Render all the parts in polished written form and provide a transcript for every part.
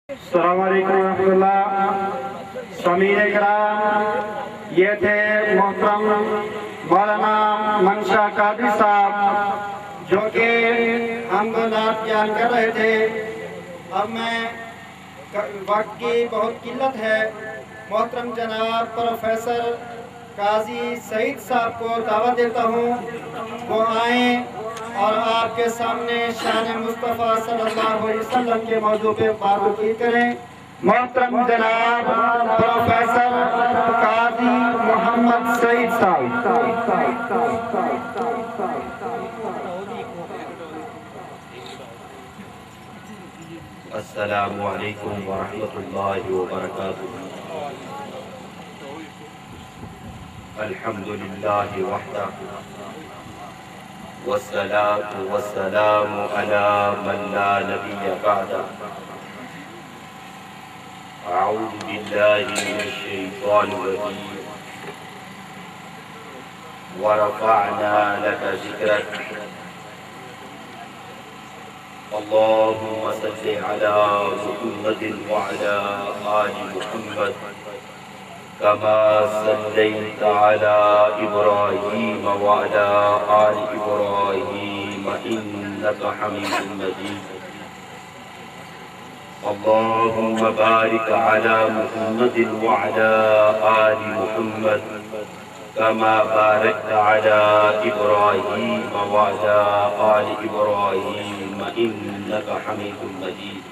السلام علیکم ورحمۃ اللہ۔ سامعین کرام، یہ تھے محترم مولانا منشا قادری صاحب جو کہ ہم کو نعت بیان کر رہے تھے۔ اب میں وقت کی بہت قلت ہے، محترم جناب پروفیسر قاضی سعید صاحب کو دعوت دیتا ہوں وہ آئیں اور آپ کے سامنے شان مصطفیٰ صلی اللہ علیہ وسلم کے موضوع پہ بات کریں۔ محترم جناب پروفیسر قاضی محمد سعید صاحب۔ السلام علیکم ورحمۃ اللہ وبرکاتہ۔ الحمد للہ وحدہ والصلاة والسلام على من لا نبی بعدہ۔ اعوذ باللہ من الشیطان الرجیم۔ ورفعنا لك ذکرک۔ اللهم صل على محمد وعلى آل محمد كما صليت على إبراهيم وعلى آل إبراهيم إنك حميد مجيد۔ اللهم بارك على محمد وعلى آل محمد كما باركت على إبراهيم وعلى آل إبراهيم إنك حميد مجيد۔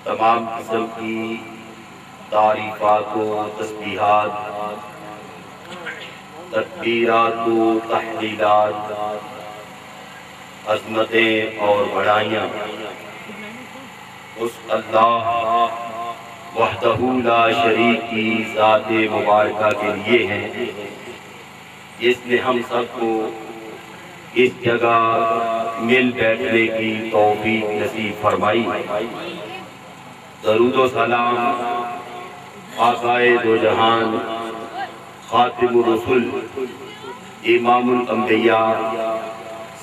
تمام قسم کی تعریفات و تسبیحات، تکبیرات و تحلیلات، عظمتیں اور بڑائیاں اس اللہ وحدہ لا شریک کی ذات مبارکہ کے لیے ہیں جس نے ہم سب کو اس جگہ مل بیٹھنے کی توفیق نصیب فرمائی۔ درود و سلام آقائے دو جہان، خاتم الرسل، امام الانبیاء،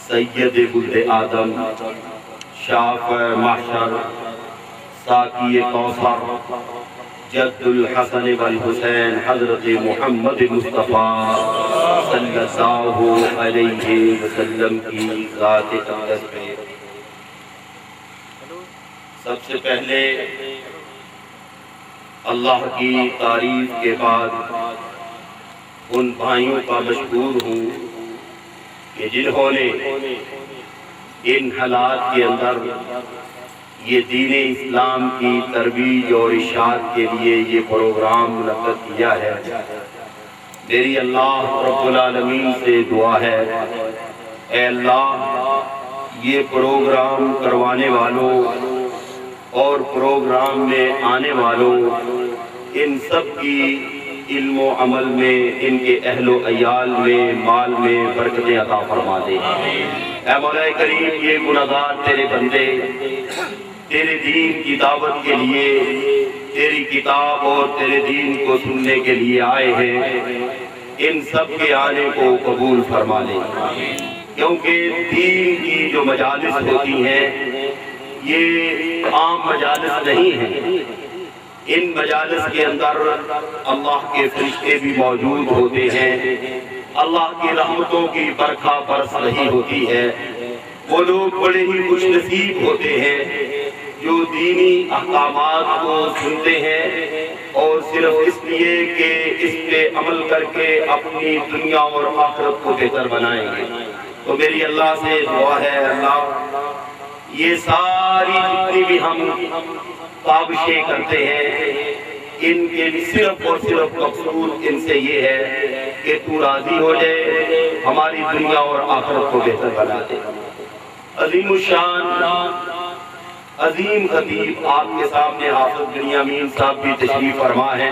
سید ولد آدم، شافع محشر، ساقی کوثر، جد الحسن والحسین، حضرت محمد مصطفیٰ صلی اللہ علیہ وسلم کی ذات اقدس پہ سب سے پہلے اللہ کی تعریف کے بعد ان بھائیوں کا مشکور ہوں کہ جنہوں نے ان حالات کے اندر یہ دین اسلام کی ترویج اور اشاعت کے لیے یہ پروگرام منعقد کیا ہے۔ میری اللہ رب العالمین سے دعا ہے، اے اللہ یہ پروگرام کروانے والوں اور پروگرام میں آنے والوں ان سب کی علم و عمل میں، ان کے اہل و عیال میں، مال میں برکتیں عطا فرما دے۔ اے مولا کریم، یہ گناہگار تیرے بندے تیرے دین کی دعوت کے لیے، تیری کتاب اور تیرے دین کو سننے کے لیے آئے ہیں، ان سب کے آنے کو قبول فرما لے، کیونکہ دین کی جو مجالس ہوتی ہیں یہ عام مجالس نہیں ہیں۔ ان مجالس کے اندر اللہ کے فرشتے بھی موجود ہوتے ہیں، اللہ کی رحمتوں کی برکھا برس رہی ہوتی ہے۔ وہ لوگ بڑے ہی خوش نصیب ہوتے ہیں جو دینی احکامات کو سنتے ہیں اور صرف اس لیے کہ اس پہ عمل کر کے اپنی دنیا اور آخرت کو بہتر بنائیں گے۔ تو میری اللہ سے دعا ہے، اللہ یہ ساری جتنی بھی ہم کاوشیں کرتے ہیں ان کے صرف اور صرف مقصود ان سے یہ ہے کہ تو راضی ہو جائے، ہماری دنیا اور آخرت کو بہتر بنا دے۔ عظیم الشان عظیم خطیب آپ کے سامنے حافظ بنیامین صاحب بھی تشریف فرما ہیں،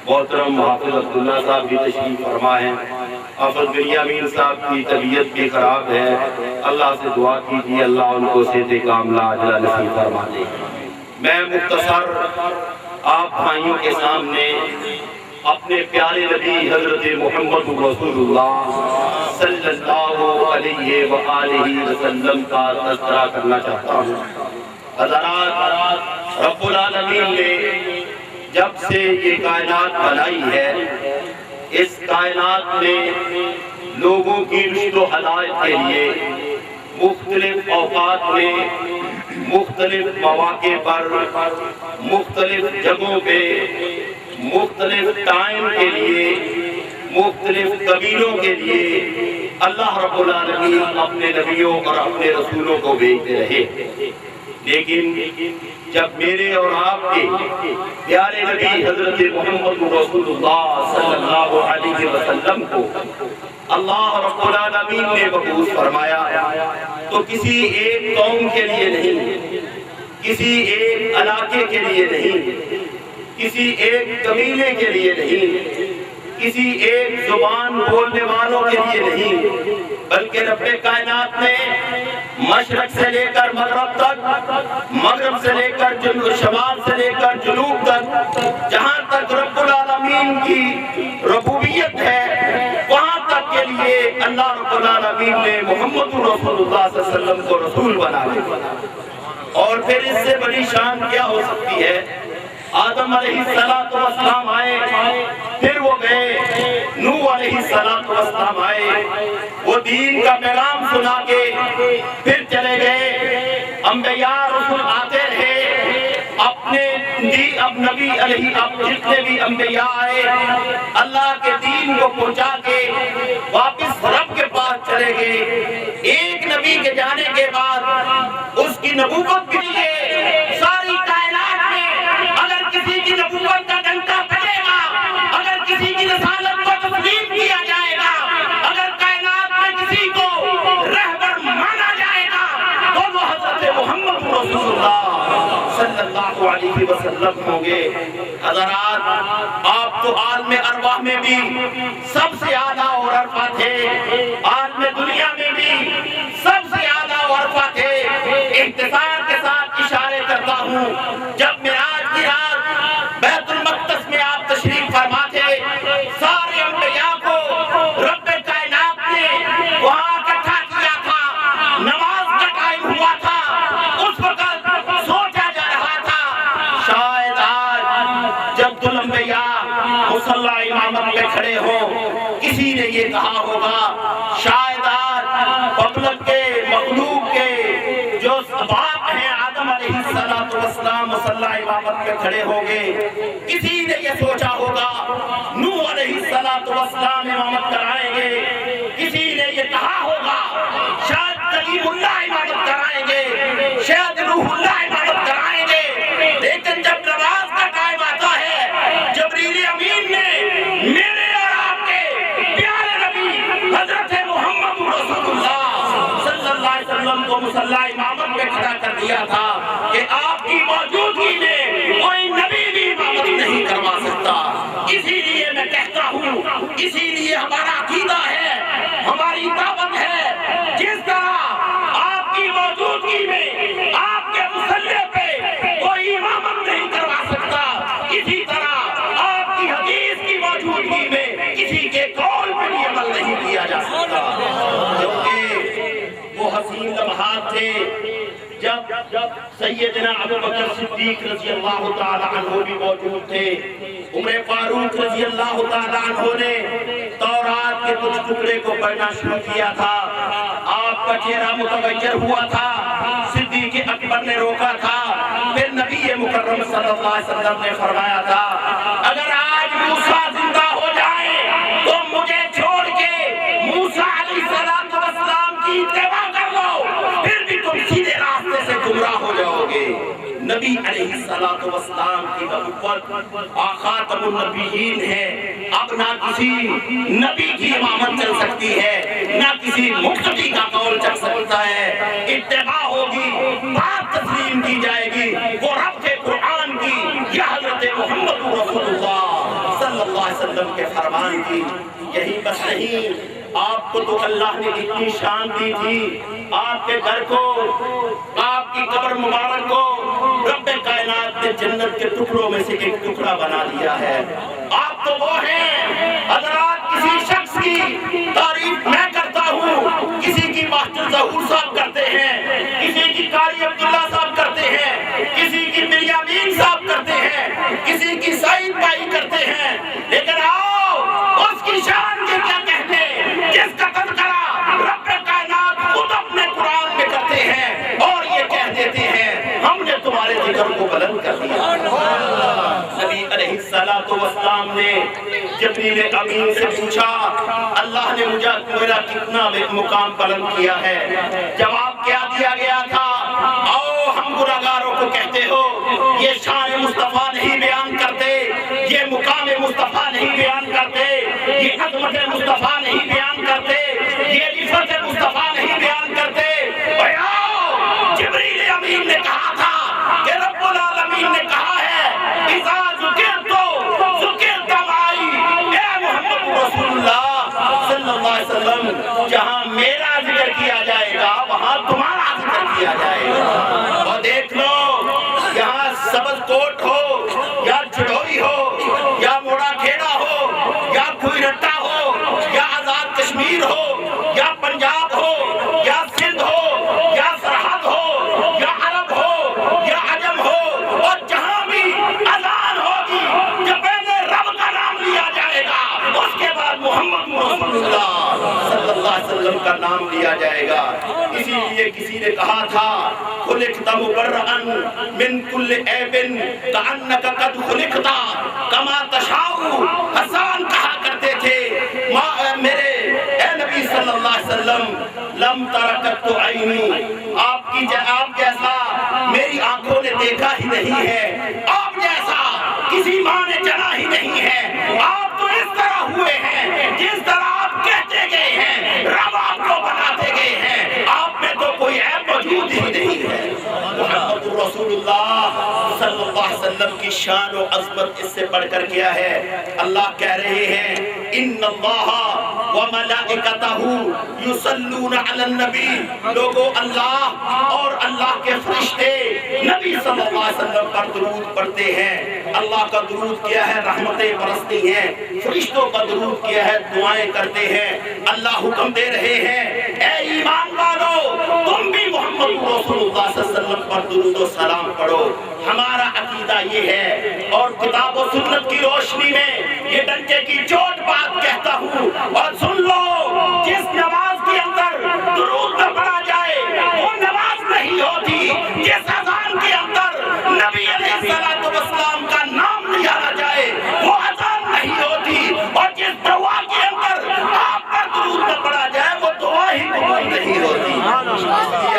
محترم حافظ عبداللہ صاحب بھی تشریف فرما ہیں۔ حافظ بنیامین صاحب کی طبیعت بھی خراب ہے، اللہ سے دعا کیجیے اللہ ان کو صحت کاملہ عاجلہ نصیب فرما دے۔ میں مختصر آپ بھائیوں کے سامنے اپنے پیارے نبی حضرت محمد رسول اللہ صلی اللہ علیہ وآلہ وسلم کا تذکرہ کرنا چاہتا ہوں۔ حضرات، رب العالمین نے جب سے یہ کائنات بنائی ہے، اس کائنات میں لوگوں کی رشد و ہدایت کے لیے مختلف اوقات میں، مختلف مواقع پر، مختلف جگہوں پہ، مختلف ٹائم کے لیے، مختلف قبیلوں کے لیے اللہ رب العالمین اپنے نبیوں اور اپنے رسولوں کو بھیجتے رہے۔ لیکن جب میرے اور آپ کے پیارے نبی حضرت محمد رسول اللہ صلی اللہ علیہ وسلم کو اللہ رب العالمین نے مبعوث فرمایا تو کسی ایک قوم کے لیے نہیں، کسی ایک علاقے کے لیے نہیں، کسی ایک قبیلے کے لیے نہیں، کسی ایک زبان بولنے والوں کے لیے نہیں، بلکہ رب کائنات نے مشرق سے لے کر مغرب تک، مغرب سے لے کر شمال سے لے کر جنوب تک، جہاں تک رب العالمین کی ربوبیت ہے وہاں تک کے لیے اللہ رب العالمین نے محمد رسول اللہ صلی اللہ علیہ وسلم کو رسول بنا لیا۔ اور پھر اس سے بڑی شان کیا ہو سکتی ہے؟ آدم علیہ السلام آئے، پھر وہ گئے، نوح علیہ السلام آئے، وہ دین کا پیغام سنا کے پھر چلے گئے، انبیاء رسول آتے رہے، اب نبی علیہ اب جتنے بھی انبیاء آئے اللہ کے دین کو پہنچا کے واپس رب کے پاس چلے گئے۔ ایک نبی کے جانے کے بعد اس کی نبوت کے لیے ساری کائنات میں اگر کسی کی نبوت کا ڈنکا بجے گا، اگر کسی کی رسالت کو تسلیم کیا جائے گا، اگر کائنات میں کسی کو رہبر مانا جائے گا تو وہ حضرت محمد رسول اللہ صلی اللہ علیہ وسلم ہوں گے۔ حضرات، آپ تو عالم ارواح میں بھی سب سے اعلیٰ اور عرفہ تھے، عالم دنیا میں بھی سب سے اعلیٰ اور عرفہ تھے۔ اختصار کے ساتھ اشارے کرتا ہوں، جب معراج کی رات بیت المقدس میں آپ تشریف فرما تھے، سارے انبیاء کو رب کائنات نے وہاں اکٹھا کیا تھا، نماز کا ٹائم ہوا تھا، اس وقت سوچا جا رہا تھا شاید آج جب الانبیاء مصلی امامت میں کھڑے ہوں کسی نے یہ کہا ہوگا شاید آج پبلک کے مخلوق کے جو باپ ہیں آدم علیہ السلام مصلی امامت میں کھڑے ہوں گے، کسی نے یہ سوچا ہوگا نوح علیہ السلام امامت کرائیں گے، کسی نے یہ کہا ہوگا شاید کلیم اللہ امامت کرائیں گے، شاید روح اللہ امامت کرائیں گے۔ لیکن جب نماز کا ٹائم آتا ہے، جبریل امین نے میرے اور آپ کے پیارے نبی حضرت محمد رسول اللہ صلی اللہ علیہ وسلم کو مصلی امامت میں کھڑا کر دیا تھا کہ آپ کی موجودگی میں کوئی نبی بھی امامت نہیں کروا سکتا۔ اسی لیے میں کہتا ہوں، اسی لیے ہمارا عقیدہ ہے، ہماری دعوت ہے، جس طرح آپ کی موجودگی میں آپ کے مصلی پہ کوئی امامت نہیں کروا سکتا، اسی طرح آپ کی حدیث کی موجودگی میں کسی کے قول پہ بھی عمل نہیں کیا جا سکتا۔ کیونکہ وہ حسین لمحات تھے جب سیدنا ابوبکر صدیق رضی اللہ تعالیٰ عنہ بھی موجود تھے، عمر فاروق رضی اللہ تعالیٰ عنہ نے تورات کے کچھ ٹکڑے کو پڑھنا شروع کیا تھا، آپ کا چہرہ متغیر ہوا تھا، صدیق اکبر نے روکا تھا، پھر نبی مکرم صلی اللہ علیہ وسلم نے فرمایا تھا اگر آج موسیٰ زندہ ہو جائے تو مجھے چھوڑ کے موسیٰ علیہ السلام کی اتباع کر لو، پھر بھی تم سیدھے راستے سے گمراہ ہو جاؤ گے۔ نبی علیہ السلام کی نبوت خاتم النبیین ہے، اب نہ کسی نبی کی امامت چل سکتی ہے، نہ کسی مقتدی کا قول چل سکتا ہے، اتباع ہوگی، بات تسلیم کی جائے گی، وہ رب کے قرآن کی یا حضرت محمد رسول اللہ صلی اللہ علیہ وسلم کے فرمان کی۔ یہی بس نہیں، آپ کو تو اللہ نے اتنی شان دی تھی، آپ کے گھر کو، آپ کی قبر مبارک کو رب کائنات نے جنت کے ٹکڑوں میں سے ایک ٹکڑا بنا دیا ہے۔ آپ تو وہ ہیں، حضرات کسی شخص کی تعریف میں کرتا ظہور صاحب کرتے ہیں، کسی کی قاری عبداللہ صاحب کرتے ہیں، کسی کی بریامین صاحب کرتے ہیں، کسی کی سعید بھائی کرتے ہیں، لیکن آؤ اس کی شان کے کیا کہنے جس کا تذکرہ رب کائنات خود اپنے قرآن میں کرتے ہیں اور یہ کہہ دیتے ہیں ہم نے تمہارے ذکر کو بلند کر دیا۔ نبی علیہ السلام نے جبریل امین سے پوچھا اللہ نے مجھے میرا کتنا مقام بلند کیا ہے؟ جواب کیا دیا گیا تھا؟ آؤ ہم گناہگاروں کو کہتے ہو یہ شان مصطفیٰ نہیں بیان کرتے، یہ مقام مصطفیٰ نہیں بیان کرتے، یہ عظمت مصطفیٰ نہیں بیان کرتے، یہ عزت مصطفیٰ نہیں بیان کرتے۔ آؤ جبریل امین نے کہا تھا کہ رب العالمین نے کہا ہے اذا ذکرت معی، اے محمد رسول اللہ صلی اللہ علیہ وسلم جہاں میرا ذکر کیا جائے گا وہاں تمہارا ذکر کیا جائے گا۔ اور دیکھ لو یہاں سبز کوٹ ہو یا جھڑوئی ہو یا موڑا کھیڑا ہو یا کوئی رٹا ہو یا آزاد کشمیر ہو یا پنجاب ہو یا سندھ ہو یا سرحد ہو یا عرب ہو یا عجم ہو، اور جہاں بھی اذان ہوگی جب پہلے رب کا نام لیا جائے گا اس کے بعد محمد رسول اللہ صلی اللہ علیہ وسلم کا نام لیا جائے گا۔ اسی لیے کسی نے کہا تھا خلقت مبرئا من کل عیب کأنک قد خلقت کما تشاء، حسان کہا کرتے تھے میرے اے نبی صلی اللہ علیہ وسلم لم ترکت عینی، آپ جیسا میری آنکھوں نے دیکھا ہی نہیں ہے، آپ جیسا کسی ماں نے جنا ہی نہیں ہے، آپ تو اس طرح ہوئے ہیں جس طرح آپ کہتے گئے ہیں، رب آپ کو بناتے گئے ہیں، آپ میں تو کوئی عیب موجود ہی نہیں ہے۔ محمد رسول اللہ صلی اللہ علیہ وسلم کی شان و عظمت اس سے بڑھ کر کیا ہے؟ اللہ کہہ رہے ہیں ان اللہ وملائکتہ یصلون علی النبی، لوگوں اللہ اور اللہ کے فرشتے نبی صلی اللہ علیہ وسلم پر درود پڑھتے ہیں۔ اللہ کا درود کیا ہے؟ رحمتیں برستی ہیں، فرشتوں کا درود کیا ہے؟ دعائیں کرتے ہیں۔ اللہ حکم دے رہے ہیں اے ایمان والو تم بھی محمد رسول اللہ صلی اللہ علیہ وسلم پر درود و سلام پڑھو۔ ہمارا عقیدہ یہ ہے اور کتاب و سنت کی روشنی میں یہ ڈنکے کی چوٹ بات کہتا ہوں، اور سن لو جس نماز کے اندر درود نہ پڑھا جائے وہ نماز نہیں ہوتی، جس اذان کے اندر نبی علیہ السلام کا نام لیا نہ جائے وہ اذان نہیں ہوتی، اور جس دعا کے اندر آپ پر درود نہ پڑھا جائے وہ دعا ہی قبول نہیں ہوتی۔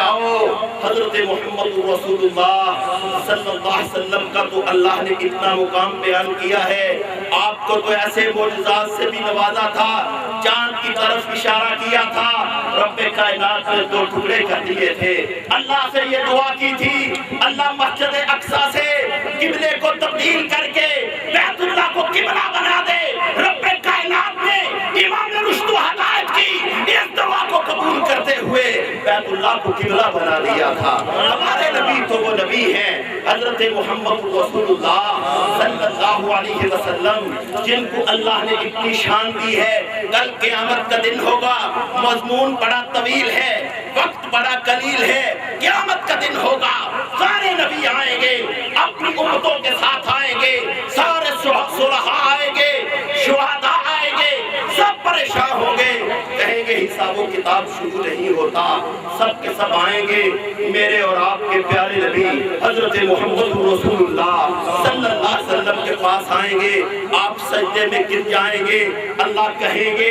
آؤ حضرت محمد رسول اللہ صلی اللہ علیہ وسلم کا تو اللہ نے اتنا مقام بیان کیا ہے، آپ کو تو ایسے معجزات سے بھی نوازا تھا، چاند کی طرف اشارہ کیا تھا، رب کائنات نے 2 ٹکڑے کر دیے تھے، اللہ سے یہ دعا کی تھی اللہ مسجد اقصی سے قبلے کو تبدیل کر کے بیت اللہ کو قبلہ بنا دے۔ رب کائنات نے امام رشد و ہدایت کی اس دعا کو قبول کرتے ہوئے بیت اللہ کو قبلہ بنا دیا تھا۔ ہمارے نبی تو وہ نبی ہیں حضرت محمد رسول اللہ صلی اللہ علیہ وسلم جن کو اللہ نے اتنی شان دی ہے۔ کل قیامت کا دن ہوگا، مضمون بڑا طویل ہے، وقت بڑا قلیل ہے، قیامت کا دن ہوگا، سارے نبی آئیں گے، اپنی امتوں کے ساتھ آئیں گے، سارے صلحاء آئیں گے، شہداء آئیں گے، سب پریشان ہوں گے، کہیں گے حساب و کتاب شروع نہیں ہوتا، سب کے سب آئیں گے میرے اور آپ کے پیارے نبی حضرت محمد رسول اللہ صلی اللہ علیہ وسلم کے پاس آئیں گے، آپ سجدے میں گر جائیں گے، اللہ کہیں گے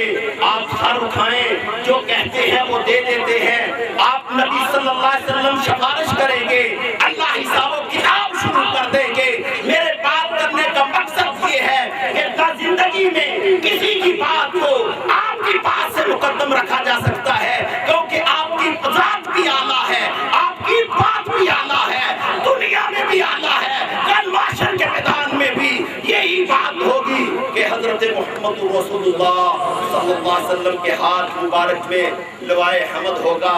آپ سر اٹھائیں، جو کہتے ہیں وہ دے دیتے ہیں، آپ نبی صلی اللہ علیہ وسلم سفارش کریں گے، اللہ حساب و کتاب شروع کر دیں گے۔ میرے بات کرنے کا مقصد یہ ہے کہ زندگی میں کسی کی بات کو آپ کی بات سے مقدم رکھا جا سکتا ہے، کیونکہ آپ کی ذات بھی اعلیٰ ہے، آپ کی بات بھی اعلیٰ ہے، دنیا میں بھی اعلیٰ ہے، کل محشر کے میدان میں بھی یہی بات ہوگی کہ حضرت محمد رسول اللہ صلی اللہ علیہ وسلم کے ہاتھ مبارک میں لوائے حمد ہوگا۔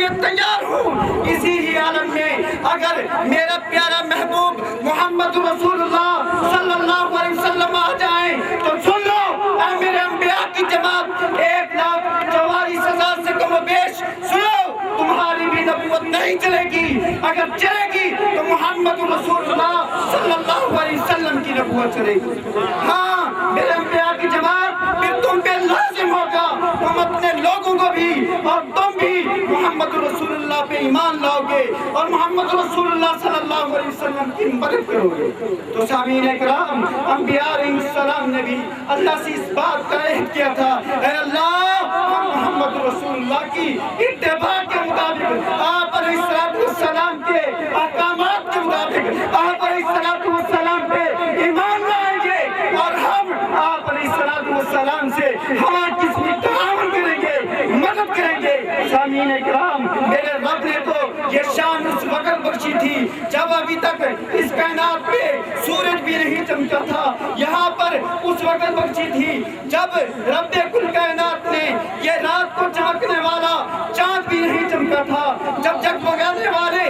لیے تیار ہوں۔ اسی ہی عالم میں اگر میرا پیارا محبوب محمد رسول اللہ صلی اللہ علیہ وسلم آ جائیں تو سن لو اے میرے انبیاء کی جماعت، 1,44,000 سے کم و بیش سنو، تمہاری بھی نبوت نہیں چلے گی۔ اگر چلے گی تو محمد رسول اللہ صلی اللہ علیہ وسلم کی نبوت چلے گی۔ ہاں میرے انبیاء کی جماعت، پھر تم پہ لازم ہوگا تم اپنے لوگوں کو بھی اور تم بھی محمد رسول اللہ پہ ایمان لاؤ گے اور محمد رسول اللہ صلی اللہ علیہ وسلم کی مدد کرو گے۔ تو سامعین اکرام، انبیاء علیہ السلام نے بھی اللہ سے اس بات کا عہد کیا تھا، اے اللہ ہم محمد رسول اللہ کی اتباع کے مطابق، آپ علیہ السلام کے احکامات کے مطابق آپ علیہ السلام پہ ایمان لائیں گے اور ہم آپ علیہ السلام سے ہمارا قسمی تعاون کریں گے، مدد کریں گے۔ سامعین اکرام، میرے رب نے تو یہ شان اس وقت بخشی تھی جب ابھی تک اس کائنات پہ سورج بھی نہیں چمکا تھا، یہاں پر اس وقت بخشی تھی جب رب کل کائنات نے یہ رات کو چمکنے والا چاند بھی نہیں چمکا تھا، جب جگمگانے والے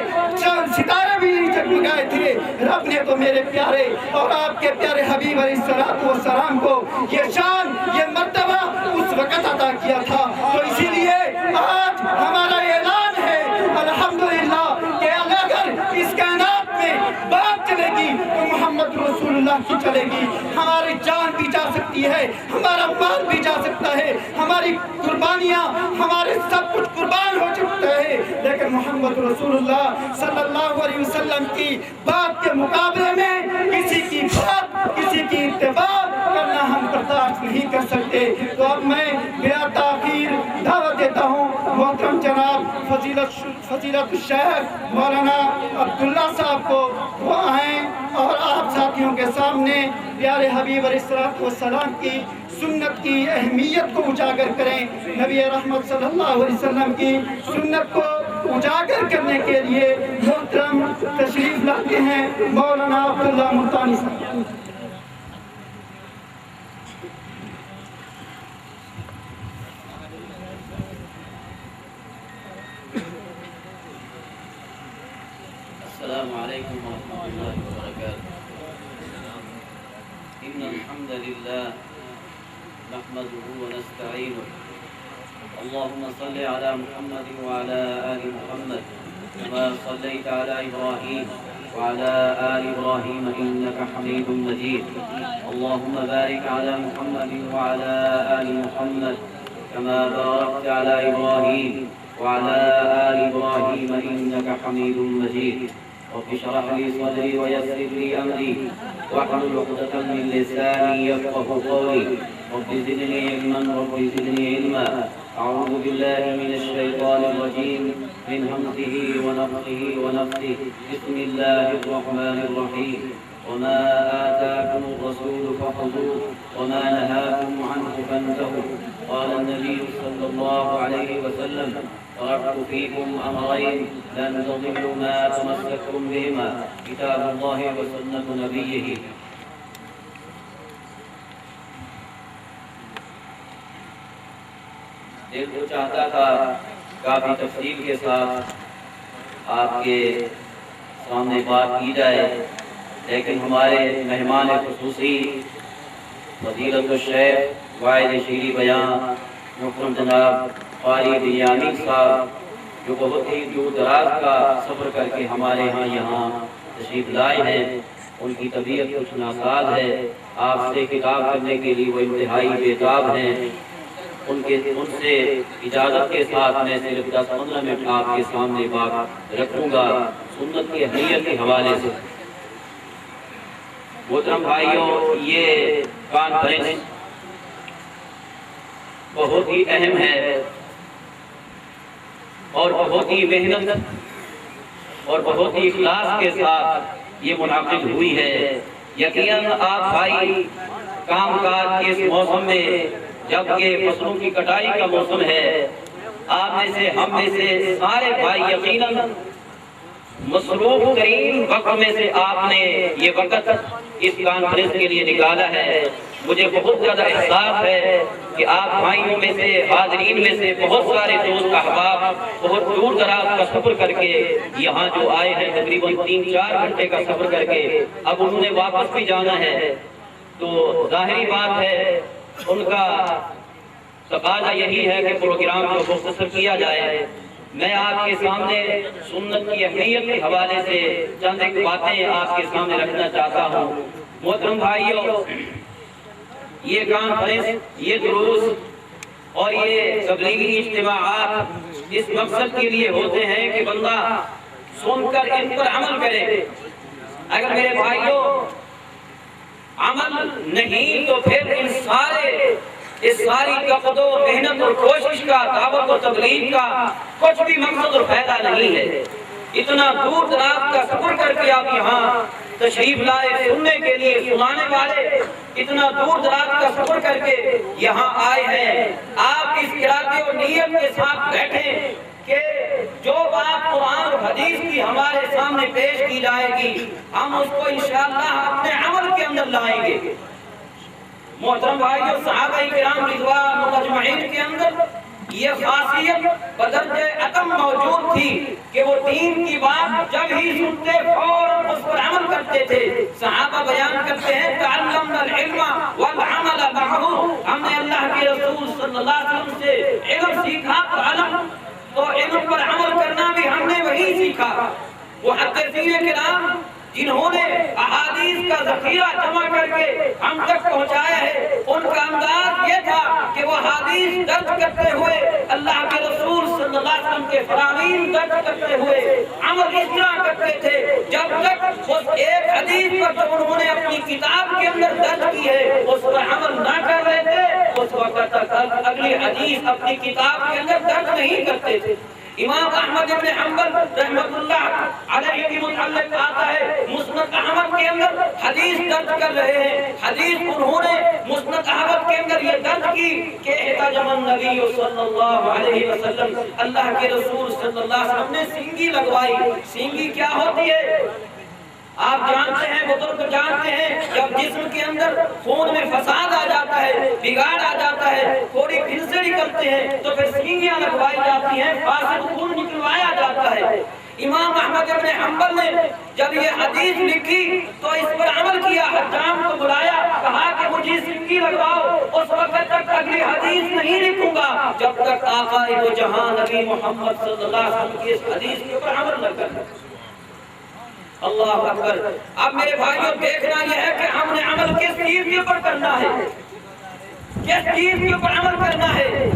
ستارے بھی نہیں جگمگائے تھے۔ رب نے تو میرے پیارے اور آپ کے پیارے حبیب علیہ السلام کو یہ شان، یہ مرتبہ اس وقت عطا کیا تھا۔ تو اسی لیے آج ہمارا اعلان ہے الحمدللہ کہ اگر اس کائنات میں بات چلے گی تو محمد رسول اللہ کی چلے گی۔ ہماری جان بھی جا سکتی ہے، ہمارا مال بھی جا سکتا ہے، ہماری قربانیاں، ہمارے سب کچھ قربان ہو سکتا ہے، لیکن محمد رسول اللہ صلی اللہ علیہ وسلم کی بات کے مقابلے میں کسی کی بات، کسی کی اتباع کرنا ہم برداشت نہیں کر سکتے۔ تو اب میں بلا تاخیر دعوت دیتا ہوں محترم جناب فضیلت الشیخ مولانا عبداللہ صاحب کو، وہ آئیں اور آپ ساتھیوں کے سامنے پیارے حبیب علیہ السلام کی سنت کی اہمیت کو اجاگر کریں، نبی رحمت صلی اللہ علیہ وسلم کی سنت کو اجاگر کرنے کے لیے محترم تشریف لاتے ہیں مولانا عبداللہ ملتانی صاحب۔ السلام علیکم ورحمۃ اللہ وبرکاتہ۔ ان الحمد للہ نحمده ونستعینه، اللهم صل على محمد وعلى آل محمد كما صليت على إبراهيم وعلى آل إبراهيم إنك حميد مجيد، اللهم بارك على محمد وعلى آل محمد كما باركت على إبراهيم وعلى آل إبراهيم إنك حميد مجيد، رب اشرح لي صدري ويسر لي أمري واحلل عقدة من لساني يفقهوا قولي، رب زدني علما رب زدني علما، أعوذ بالله من الشيطان الرجيم من همزه ونفخه ونفثه، بسم الله الرحمن الرحيم، وما آتاكم الرسول فخذوه وما نهاكم عنه فانتهوا، قال النبي صلى الله عليه وسلم تركت فيكم أمرين لن تضلوا ما تمسكتم بهما، كتاب الله وسنة نبيه۔ دل کو چاہتا تھا کافی تفصیل کے ساتھ آپ کے سامنے بات کی جائے، لیکن ہمارے مہمان خصوصی فضیلت الشیخ واعظ شیریں بیان محترم جناب قاری دیانی صاحب، جو بہت ہی دور دراز کا سفر کر کے ہمارے یہاں تشریف لائے ہیں، ان کی طبیعت کچھ ناساز ہے، آپ سے خطاب کرنے کے لیے وہ انتہائی بےتاب ہیں۔ ان سے اجازت کے ساتھ میں صرف 10-15 منٹ آپ کے سامنے بات رکھوں گا سنت کی اہمیت کے حوالے سے۔ محترم بھائیوں، یہ کانفرنس بہت ہی اہم ہے اور بہت ہی محنت اور بہت ہی اخلاص کے ساتھ یہ منعقد ہوئی ہے۔ یقیناً آپ بھائی کام کاج کے اس موسم میں، جبکہ فصلوں کی کٹائی کا موسم ہے، آپ میں سے ہم میں سے سارے بھائی یقیناً مصروف ترین وقت میں سے آپ نے یہ وقت اس کانفرنس کے لیے نکالا ہے۔ مجھے بہت زیادہ احساس ہے کہ آپ بھائیوں میں سے، حاضرین میں سے بہت سارے دوست احباب بہت دور دراز کا سفر کر کے یہاں جو آئے ہیں، تقریباً 3-4 گھنٹے کا سفر کر کے اب انہوں نے واپس بھی جانا ہے، تو ظاہری بات ہے ان کا تقاضا یہی ہے کہ پروگرام کو مختصر کیا جائے۔ میں آپ کے سامنے سنت کی اہمیت کے حوالے سے چند ایک باتیں آپ کے سامنے رکھنا چاہتا ہوں۔ محترم بھائیوں، یہ کانفرنس، یہ دروس اور یہ تبلیغی اجتماعات اس مقصد کے لیے ہوتے ہیں کہ بندہ سن کر ان پر عمل کرے۔ اگر میرے بھائیوں عمل نہیں تو پھر اس ساری قصد و محنت اور کوشش کا، دعوت و تبلیغ کا کچھ بھی مقصد اور فائدہ نہیں ہے۔ اتنا دور دراز کا سفر کر کے آپ یہاں تشریف لائے سننے کے لیے، سنانے والے اتنا دور دراز کا سفر کر کے یہاں آئے ہیں۔ آپ اس ارادے اور نیت کے ساتھ بیٹھیں کہ جو بات قرآن اور حدیث کی ہمارے سامنے پیش کی جائے گی ہم اس کو انشاءاللہ اپنے عمل کے اندر لائیں گے۔ محترم بھائیو، صحابہ کرام رضوان اجمعین کے اندر یہ خاصیت بدرجہ عدم موجود تھی کہ وہ دین کی بات جب ہی سنتے فوراً اس پر عمل کرتے تھے۔ صحابہ بیان کرتے ہیں تعلمنا العلم والعمل معه، ہم نے اللہ کے رسول صلی اللہ علیہ وسلم سے علم سیکھا تو علم پر عمل کرنا بھی ہم نے وہی سیکھا۔ محدثین کرام جنہوں نے احادیث کا ذخیرہ جمع کر کے ہم تک پہنچایا ہے، ان کا انداز یہ تھا کہ وہ حدیث درج کرتے ہوئے اللہ کے رسول صلی اللہ علیہ وسلم کے فرامین درج کرتے ہوئے عمل اس طرح کرتے تھے جب تک اس ایک حدیث پر جو انہوں نے اپنی کتاب کے اندر درج کی ہے اس پر عمل نہ کر رہے تھے، اس وقت تک اگلی حدیث اپنی کتاب کے اندر درج نہیں کرتے تھے۔ امام احمد بن حنبل رحمۃ اللہ علیہ کے متعلق آتا ہے مسند احمد کے اندر حدیث درج کر رہے ہیں۔ حدیث انہوں نے مسند احمد کے اندر یہ درج کی کہ احتجم النبی صلی اللہ علیہ وسلم، اللہ کے رسول صلی اللہ علیہ وسلم نے سینگی لگوائی۔ سینگی کیا ہوتی ہے؟ آپ جانتے ہیں، بزرگ جانتے ہیں، جب جسم کے اندر خون میں فساد آ جاتا ہے، بگاڑ آ جاتا ہے، تھوڑی پھلسے نکلتے ہیں تو پھر سینگیاں لگوائی جاتی ہیں، فاسد خون نکلوایا جاتا ہے۔ امام احمد بن حنبل نے جب یہ حدیث لکھی تو اس پر عمل کیا، حجام کو بلایا، کہا کہ مجھے سینگی لگواؤ، اس وقت تک اگلی حدیث نہیں لکھوں گا جب تک آقا دو جہاں نبی محمد صلی اللہ علیہ وسلم کی اس حدیث کے اوپر عمل نہ کرے۔ اللہ اکبر۔ اب میرے بھائیوں دیکھنا یہ ہے کہ ہم نے عمل کس چیز کے اوپر کرنا ہے، کس چیز کے اوپر عمل کرنا ہے۔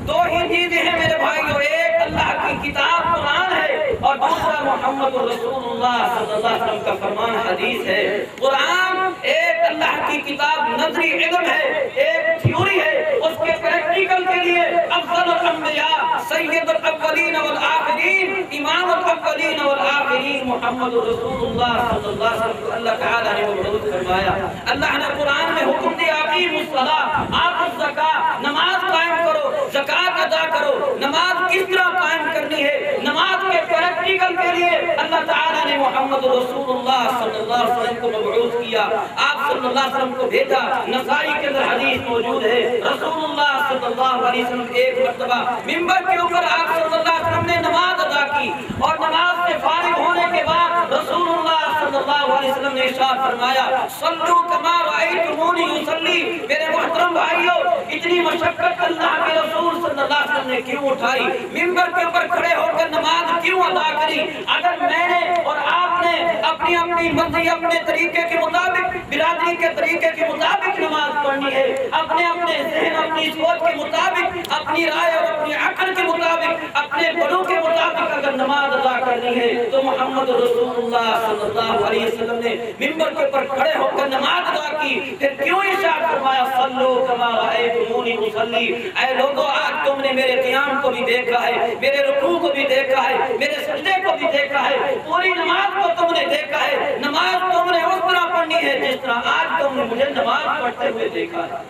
دو ہی چیزیں ہیں میرے بھائیوں، ایک اللہ کی کتاب قرآن ہے اور دوسرا محمد رسول اللہ صلی اللہ علیہ وسلم کا فرمان حدیث ہے۔ قرآن ایک اللہ کی کتاب نظری علم ہے، ایک تھیوری ہے، اس کے پریکٹیکل کے لیے افضل الانبیاء سید الاولین والآخرین امام الاولین والآخرین محمد رسول اللہ صلی اللہ علیہ وسلم کو اللہ تعالیٰ نے مبعوث فرمایا۔ اللہ نے قرآن میں حکم دیا اقیموا الصلاۃ، آتوا الزکاۃ، نماز قائم کرو، زکات ادا کرو۔ نماز کس طرح قائم کرنی ہے، نماز کے پریکٹیکل کے لیے اللہ تعالیٰ نے محمد رسول اللہ صلی اللہ علیہ وسلم کو مبعوث کیا، آپ صلی اللہ علیہ وسلم کو بھیجا۔ نسائی کے اندر حدیث موجود ہے، رسول اللہ صلی اللہ علیہ وسلم ایک مرتبہ ممبر کے اوپر آپ صلی اللہ علیہ وسلم نے نماز ادا کی اور نماز سے فارغ ہونے کے بعد رسول اللہ صلی اللہ علیہ وسلم نے ارشاد فرمایا صلو کما رأیتمونی اصلی۔ میرے محترم بھائیوں، اتنی مشقت اللہ کے رسول صلی اللہ علیہ وسلم نے کیوں اٹھائی، ممبر کے اوپر کھڑے ہو کر نماز کیوں ادا کری؟ اگر میں نے اور آپ نے اپنی اپنی مرضی، اپنے طریقے کے مطابق، برادری کے طریقے کے مطابق نماز پڑھنی ہے، اپنے اپنے ذہن، اپنی سوچ کے مطابق، اپنی رائے اور اپنی عقل کے مطابق، اپنے بڑوں کے مطابق اگر نماز ادا کرنی ہے تو محمد رسول اللہ صلی اللہ علیہ وسلم نے ممبر کے اوپر کھڑے ہو کر نماز ادا کی، پھر کیوں ارشاد فرمایا صلو کما رأیتمونی اصلی۔ اے لوگو، آج تم نے میرے قیام کو بھی دیکھا ہے، میرے رکوع کو بھی دیکھا ہے، میرے سجدے کو بھی دیکھا ہے، پوری نماز کو تم نے دیکھا ہے۔ نماز تم نے اس طرح پڑھنی ہے جس طرح آج تم نے مجھے نماز پڑھتے ہوئے دیکھا ہے۔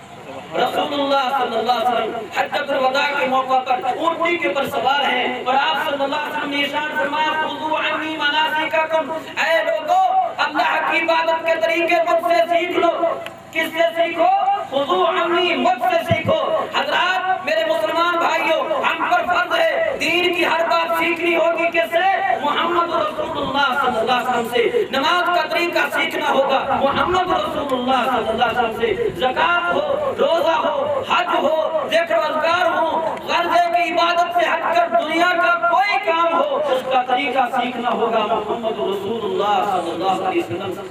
رسول اللہ صلی اللہ علیہ وسلم حجۃ الوداع کے موقع پر اونٹنی کے پر سوار ہیں اور آپ صلی اللہ علیہ وسلم نے ارشاد فرمایا خذوا عنی مناسککم مناسککم، اے لوگوں اللہ کی عبادت کے طریقے مجھ سے سیکھ لو۔ کس سے سیکھو؟ خذو عنی، مجھ سے سیکھو۔ حضرات میرے مسلمان بھائیوں، ہم پر فرض ہے دین کی ہر بات سیکھنی ہوگی کس سے؟ محمد رسول اللہ صلی اللہ علیہ وسلم سے۔ نماز کا طریقہ سیکھنا ہوگا محمد رسول اللہ صلی اللہ علیہ وسلم سے۔ زکوٰۃ ہو، روزہ ہو، حج ہو، ذکر و اذکار ہو، غرضے کی عبادت سے ہٹ کر دنیا کا کوئی کام ہو، اس کا طریقہ سیکھنا ہوگا محمد رسول اللہ صلی اللہ علیہ وسلم سے۔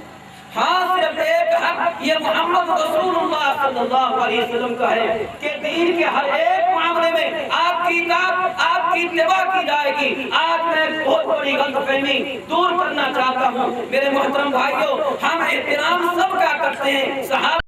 ہاں صرف ایک حق یہ محمد رسول اللہ صلی اللہ علیہ وسلم کا ہے کہ دین کے ہر ایک معاملے میں آپ کی اطاعت، آپ کی اتباع کی جائے گی۔ آج میں بہت بڑی غلط فہمی دور کرنا چاہتا ہوں۔ میرے محترم بھائیوں، ہم احترام سب کا کرتے ہیں، صحابہ